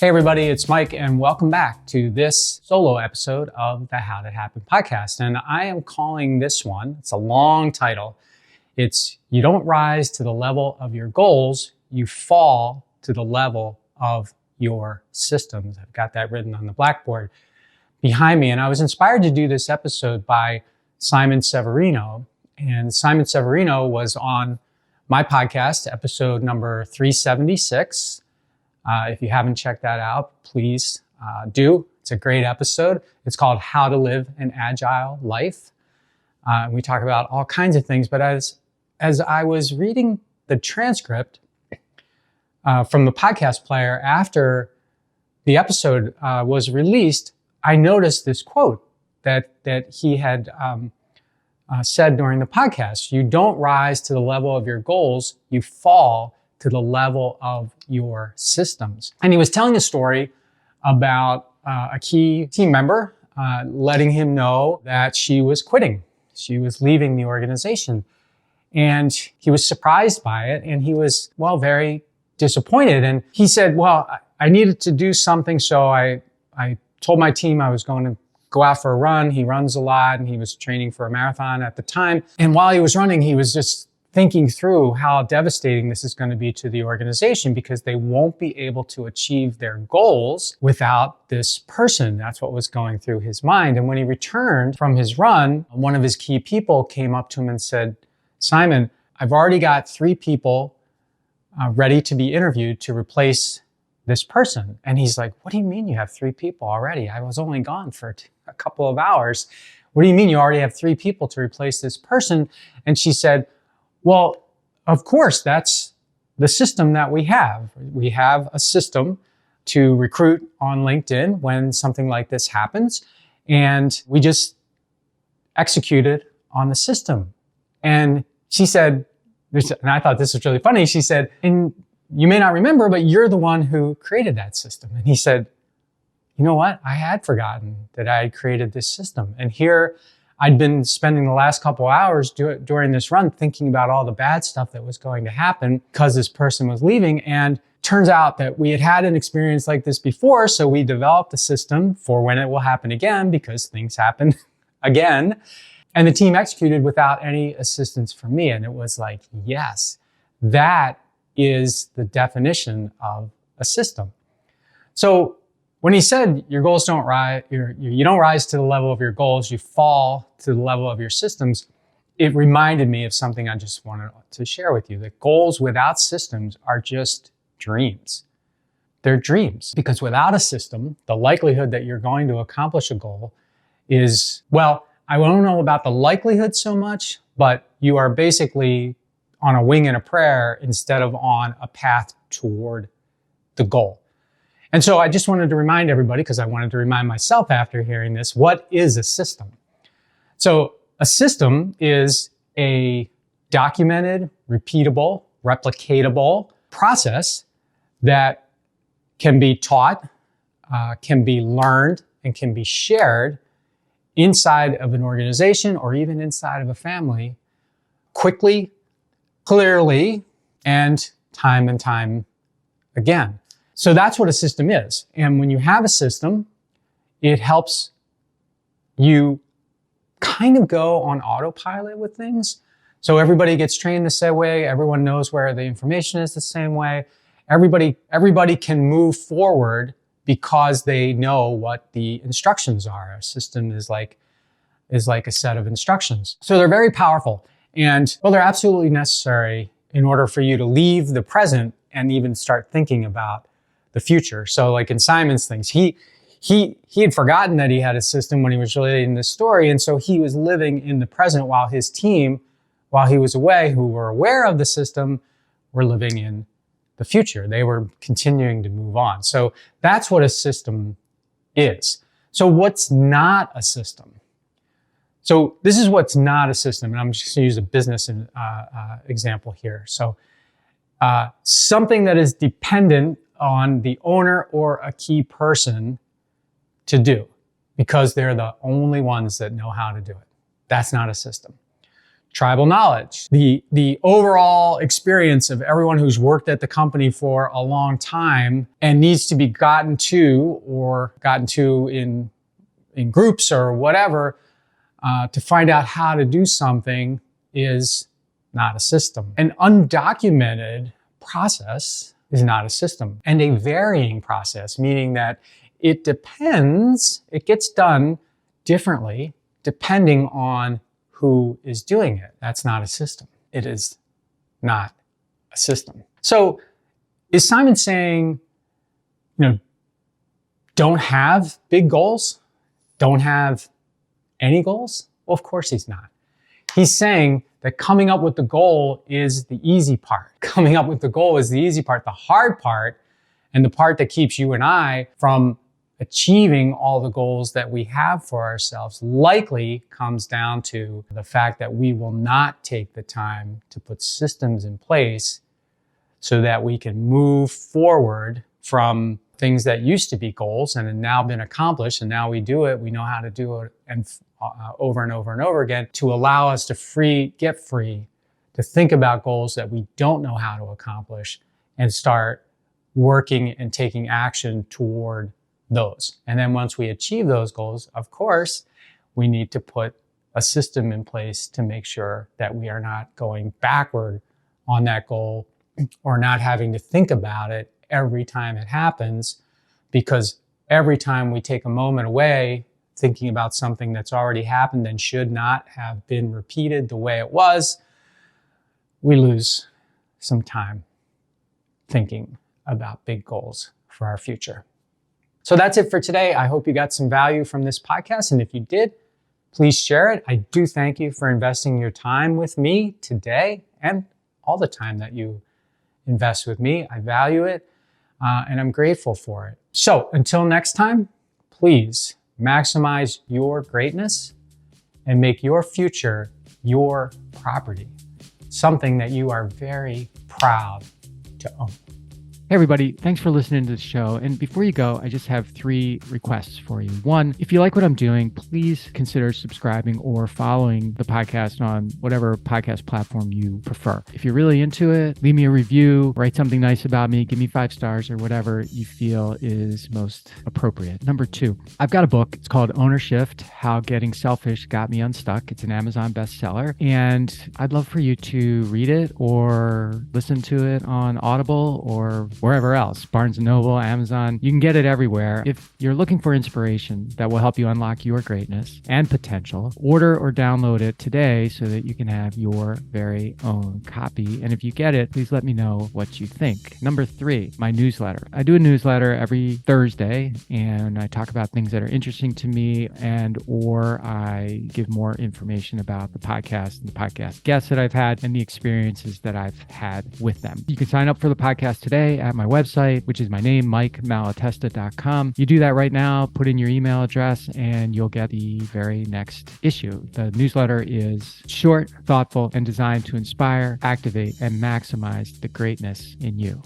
Hey everybody, it's Mike and welcome back to this solo episode of the How That Happened podcast. And I am calling this one, it's a long title. It's You Don't Rise to the Level of Your Goals, You Fall to the Level of Your Systems. I've got that written on the blackboard behind me. And I was inspired to do this episode by Simon Severino. And Simon Severino was on my podcast, episode number 376. If you haven't checked that out, please do. It's a great episode. It's called How to Live an Agile Life. We talk about all kinds of things, but as I was reading the transcript from the podcast player after the episode was released, I noticed this quote that he had said during the podcast. You don't rise to the level of your goals, you fall to the level of your systems. And he was telling a story about a key team member letting him know that she was quitting. She was leaving the organization. And he was surprised by it. And he was, very disappointed. And he said, I needed to do something. So I told my team I was going to go out for a run. He runs a lot and he was training for a marathon at the time. And while he was running, he was just thinking through how devastating this is going to be to the organization because they won't be able to achieve their goals without this person. That's what was going through his mind. And when he returned from his run, one of his key people came up to him and said, Simon, I've already got 3 people ready to be interviewed to replace this person. And he's like, what do you mean you have 3 people already? I was only gone for a couple of hours. What do you mean you already have 3 people to replace this person? And she said, well, of course, that's the system that we have. We have a system to recruit on LinkedIn when something like this happens. And we just executed on the system. And she said, and I thought this was really funny. She said, and you may not remember, but you're the one who created that system. And he said, you know what? I had forgotten that I had created this system. And here I'd been spending the last couple hours during this run thinking about all the bad stuff that was going to happen because this person was leaving. And turns out that we had an experience like this before. So we developed a system for when it will happen again because things happen again. And the team executed without any assistance from me. And it was like, yes, that is the definition of a system. So when he said your goals don't rise, you don't rise to the level of your goals, you fall to the level of your systems, it reminded me of something I just wanted to share with you, that goals without systems are just dreams. They're dreams because without a system, the likelihood that you're going to accomplish a goal is, I don't know about the likelihood so much, but you are basically on a wing and a prayer instead of on a path toward the goal. And so I just wanted to remind everybody, because I wanted to remind myself after hearing this, what is a system? So a system is a documented, repeatable, replicatable process that can be taught, can be learned, and can be shared inside of an organization or even inside of a family quickly, clearly, and time again. So that's what a system is. And when you have a system, it helps you kind of go on autopilot with things. So everybody gets trained the same way. Everyone knows where the information is the same way. Everybody can move forward because they know what the instructions are. A system is like a set of instructions. So they're very powerful. And they're absolutely necessary in order for you to leave the present and even start thinking about the future. So like in Simon's things, he had forgotten that he had a system when he was relating this story. And so he was living in the present while his team, while he was away, who were aware of the system, were living in the future. They were continuing to move on. So that's what a system is. So what's not a system? So this is what's not a system. And I'm just going to use a business example here. So something that is dependent on the owner or a key person to do because they're the only ones that know how to do it. That's not a system. tribal knowledge, the overall experience of everyone who's worked at the company for a long time and needs to be gotten to in groups or whatever to find out how to do something is not a system. An undocumented process is not a system. And a varying process, meaning that it gets done differently depending on who is doing it. That's not a system. It is not a system. So is Simon saying, don't have big goals? Don't have any goals? Well, of course he's not. He's saying that coming up with the goal is the easy part. Coming up with the goal is the easy part. The hard part, and the part that keeps you and I from achieving all the goals that we have for ourselves, likely comes down to the fact that we will not take the time to put systems in place so that we can move forward from things that used to be goals and have now been accomplished, and now we do it, we know how to do it, and over and over and over again, to allow us to get free to think about goals that we don't know how to accomplish and start working and taking action toward those. And then once we achieve those goals, of course, we need to put a system in place to make sure that we are not going backward on that goal or not having to think about it every time it happens, because every time we take a moment away thinking about something that's already happened and should not have been repeated the way it was, we lose some time thinking about big goals for our future. So that's it for today. I hope you got some value from this podcast. And if you did, please share it. I do thank you for investing your time with me today and all the time that you invest with me. I value it and I'm grateful for it. So until next time, please maximize your greatness and make your future your property, something that you are very proud to own. Hey everybody, thanks for listening to the show. And before you go, I just have 3 requests for you. 1, if you like what I'm doing, please consider subscribing or following the podcast on whatever podcast platform you prefer. If you're really into it, leave me a review, write something nice about me, give me 5 stars or whatever you feel is most appropriate. Number 2, I've got a book. It's called Ownership: How Getting Selfish Got Me Unstuck. It's an Amazon bestseller. And I'd love for you to read it or listen to it on Audible or wherever else, Barnes & Noble, Amazon. You can get it everywhere. If you're looking for inspiration that will help you unlock your greatness and potential, order or download it today so that you can have your very own copy. And if you get it, please let me know what you think. Number 3, my newsletter. I do a newsletter every Thursday and I talk about things that are interesting to me or I give more information about the podcast and the podcast guests that I've had and the experiences that I've had with them. You can sign up for the podcast today at my website, which is my name, MikeMalatesta.com. You do that right now, put in your email address, and you'll get the very next issue. The newsletter is short, thoughtful, and designed to inspire, activate, and maximize the greatness in you.